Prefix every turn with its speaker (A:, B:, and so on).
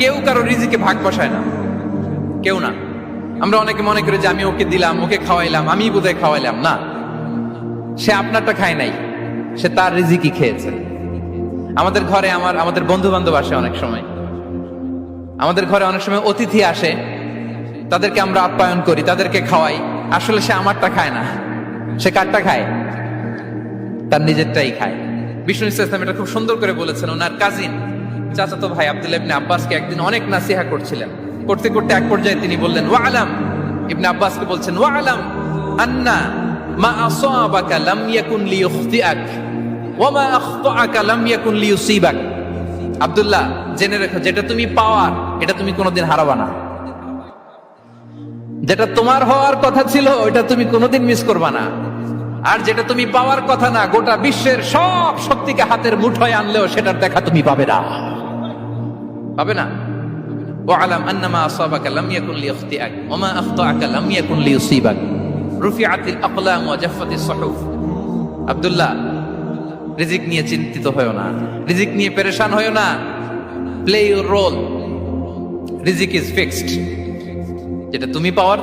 A: কেউ কারো রিজিকে ভাগ বসায় না, কেউ না। আমরা অনেকে মনে করি যে আমি ওকে দিলাম, ওকে খাওয়াইলাম, আমি বোধহয় খাওয়াইলাম। না, সে আপনারটা খায় নাই, সে তার রিজিকই খেয়েছে। আমাদের ঘরে আমাদের বন্ধু বান্ধব আসে অনেক সময়, আমাদের ঘরে অনেক সময় অতিথি আসে, তাদেরকে আমরা আপ্যায়ন করি, তাদেরকে খাওয়াই। আসলে সে আমারটা খায় না, সে কারটা খায়? তার নিজেরটাই খায়। বিষ্ণু ইসলাম এটা খুব সুন্দর করে বলেছেন। ওনার কাজিন চাচাতো ভাই আব্দুল্লাহ ইবনে আব্বাসকে একদিন অনেক নাসিহা করছিলেন। করতে করতে এক পর্যায়ে তিনি বললেন, ওয়ালাম, ইবনে আব্বাসকে বলছেন, ওয়ালাম আন্না মা আসাবাকা লাম ইয়াকুন লিইখতিআক ওয়া মা আখতাআকা লাম ইয়াকুন লিইউসিবাক। আব্দুল্লাহ, জেনে রেখো, যেটা তুমি পাওয়ার এটা তুমি কোনোদিন হারাবা না। যেটা তোমার হওয়ার কথা ছিল ওটা তুমি কোনোদিন মিস করবা না। আর যেটা তুমি পাওয়ার কথা না, গোটা বিশ্বের সব শক্তিকে হাতের মুঠোয় আনলেও সেটার দেখা তুমি পাবে না, পাবে না। ওয়ালাম আন্নামা আসাবাকা লাম ইয়াকুন লিইখতিআক ওয়া মা আখতাআকা লাম ইয়াকুন লিইউসিবাক রুফিআতিল আকলাম ওয়া জাফফাতিস সুহুফ। আব্দুল্লাহ, রিজিক নিয়ে চিন্তিত হয়ো না, রিজিক নিয়ে পেরেশান হয়ো না। প্লে ইউর রোল, রিজিক ইজ ফিক্সড। যেটা তুমি পাওয়ার